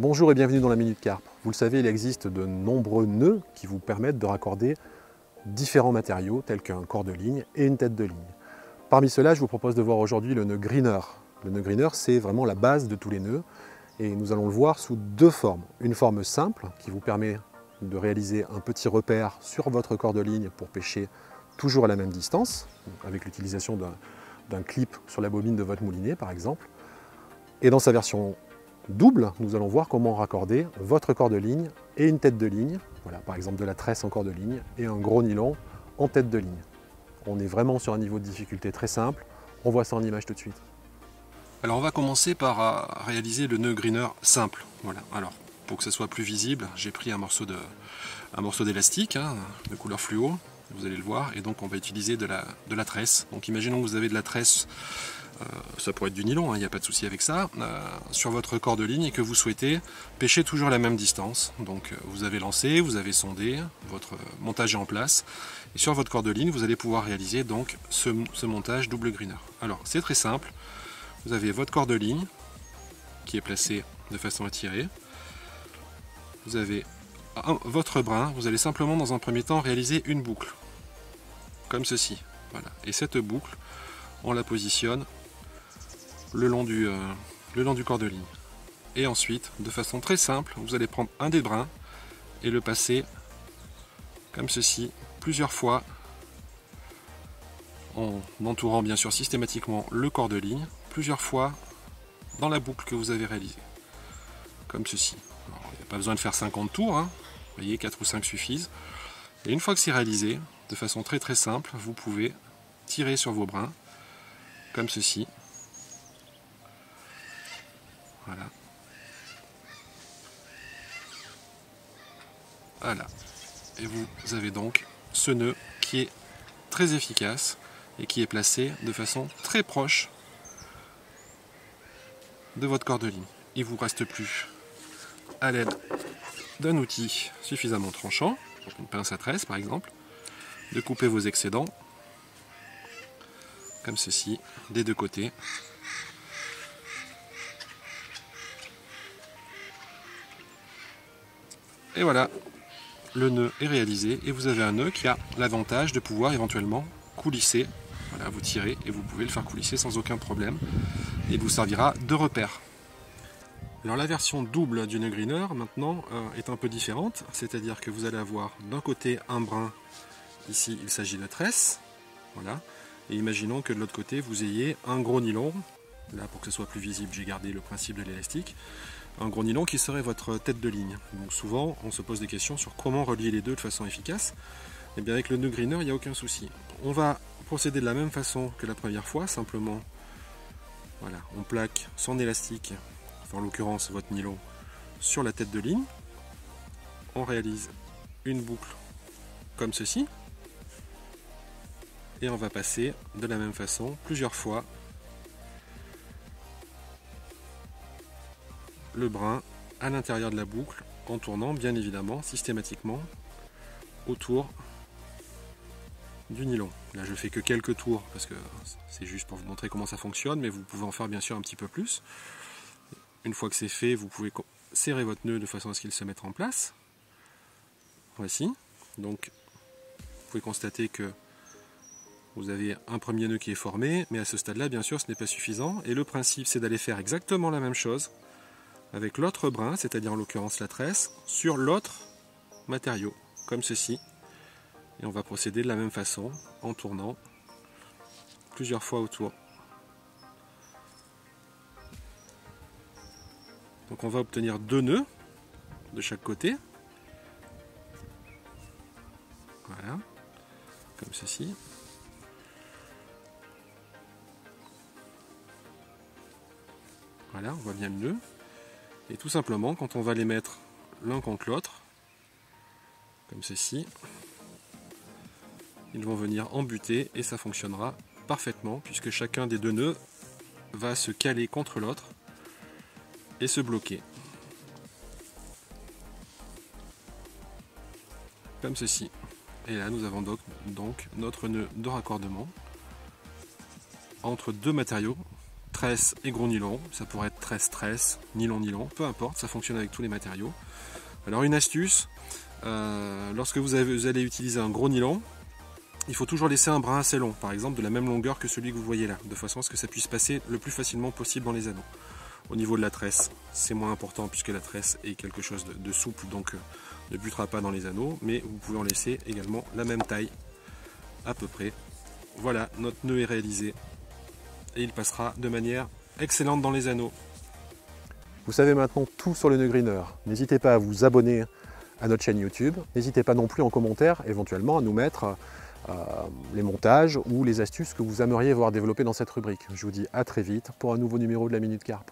Bonjour et bienvenue dans la Minute Carpe. Vous le savez, il existe de nombreux nœuds qui vous permettent de raccorder différents matériaux tels qu'un corps de ligne et une tête de ligne. Parmi ceux-là, je vous propose de voir aujourd'hui le nœud greener. Le nœud greener, c'est vraiment la base de tous les nœuds et nous allons le voir sous deux formes. Une forme simple qui vous permet de réaliser un petit repère sur votre corps de ligne pour pêcher toujours à la même distance, avec l'utilisation d'un clip sur la bobine de votre moulinet par exemple. Et dans sa version double, nous allons voir comment raccorder votre corps de ligne et une tête de ligne, voilà, par exemple de la tresse en corps de ligne et un gros nylon en tête de ligne. On est vraiment sur un niveau de difficulté très simple, on voit ça en image tout de suite. Alors on va commencer par réaliser le nœud greener simple. Voilà. Alors pour que ça soit plus visible, j'ai pris un morceau d'élastique de couleur fluo, vous allez le voir, et donc on va utiliser de la tresse. Donc imaginons que vous avez de la tresse, ça pourrait être du nylon, il n'y a pas de souci avec ça, sur votre corps de ligne et que vous souhaitez pêcher toujours à la même distance. Donc vous avez lancé, vous avez sondé, votre montage est en place, et sur votre corps de ligne vous allez pouvoir réaliser donc ce montage double greener. Alors c'est très simple, vous avez votre corps de ligne qui est placé de façon à tirer, vous avez votre brin, vous allez simplement dans un premier temps réaliser une boucle, comme ceci. Voilà. Et cette boucle, on la positionne le long du corps de ligne. Et ensuite, de façon très simple, vous allez prendre un des brins et le passer comme ceci, plusieurs fois, en entourant bien sûr systématiquement le corps de ligne, plusieurs fois dans la boucle que vous avez réalisée. Comme ceci. Alors, il n'y a pas besoin de faire 50 tours, vous voyez, 4 ou 5 suffisent. Et une fois que c'est réalisé, de façon très très simple, vous pouvez tirer sur vos brins, comme ceci. Voilà. Voilà. Et vous avez donc ce nœud qui est très efficace et qui est placé de façon très proche de votre corps de ligne. Il ne vous reste plus, à l'aide d'un outil suffisamment tranchant, une pince à tresse par exemple, de couper vos excédents, comme ceci, des deux côtés. Et voilà, le nœud est réalisé et vous avez un nœud qui a l'avantage de pouvoir éventuellement coulisser. Voilà, vous tirez et vous pouvez le faire coulisser sans aucun problème et il vous servira de repère. Alors la version double du nœud greener maintenant est un peu différente, c'est-à-dire que vous allez avoir d'un côté un brin, ici il s'agit de tresse, voilà, et imaginons que de l'autre côté vous ayez un gros nylon, là pour que ce soit plus visible j'ai gardé le principe de l'élastique, un gros nylon qui serait votre tête de ligne. Donc souvent on se pose des questions sur comment relier les deux de façon efficace. Et bien avec le nœud greener il n'y a aucun souci. On va procéder de la même façon que la première fois, simplement voilà, on plaque son élastique, en l'occurrence votre nylon, sur la tête de ligne. On réalise une boucle comme ceci. Et on va passer de la même façon plusieurs fois le brin à l'intérieur de la boucle en tournant bien évidemment systématiquement autour du nylon. Là je fais que quelques tours parce que c'est juste pour vous montrer comment ça fonctionne, mais vous pouvez en faire bien sûr un petit peu plus. Une fois que c'est fait, vous pouvez serrer votre nœud de façon à ce qu'il se mette en place. Voici. Donc vous pouvez constater que vous avez un premier nœud qui est formé, mais à ce stade-là, bien sûr, ce n'est pas suffisant. Et le principe, c'est d'aller faire exactement la même chose avec l'autre brin, c'est-à-dire en l'occurrence la tresse, sur l'autre matériau, comme ceci. Et on va procéder de la même façon, en tournant plusieurs fois autour. Donc on va obtenir deux nœuds de chaque côté. Voilà, comme ceci. Voilà, on voit bien le nœud. Et tout simplement, quand on va les mettre l'un contre l'autre, comme ceci, ils vont venir embuter et ça fonctionnera parfaitement puisque chacun des deux nœuds va se caler contre l'autre et se bloquer. Comme ceci. Et là, nous avons donc notre nœud de raccordement entre deux matériaux tresse et gros nylon. Ça pourrait être tresse-tresse, nylon-nylon, peu importe, ça fonctionne avec tous les matériaux. Alors une astuce, lorsque vous allez utiliser un gros nylon, il faut toujours laisser un brin assez long, par exemple de la même longueur que celui que vous voyez là, de façon à ce que ça puisse passer le plus facilement possible dans les anneaux. Au niveau de la tresse, c'est moins important puisque la tresse est quelque chose de souple, donc ne butera pas dans les anneaux, mais vous pouvez en laisser également la même taille, à peu près. Voilà, notre nœud est réalisé et il passera de manière excellente dans les anneaux. Vous savez maintenant tout sur le nœud greener. N'hésitez pas à vous abonner à notre chaîne YouTube. N'hésitez pas non plus en commentaire éventuellement à nous mettre les montages ou les astuces que vous aimeriez voir développées dans cette rubrique. Je vous dis à très vite pour un nouveau numéro de la Minute Carpe.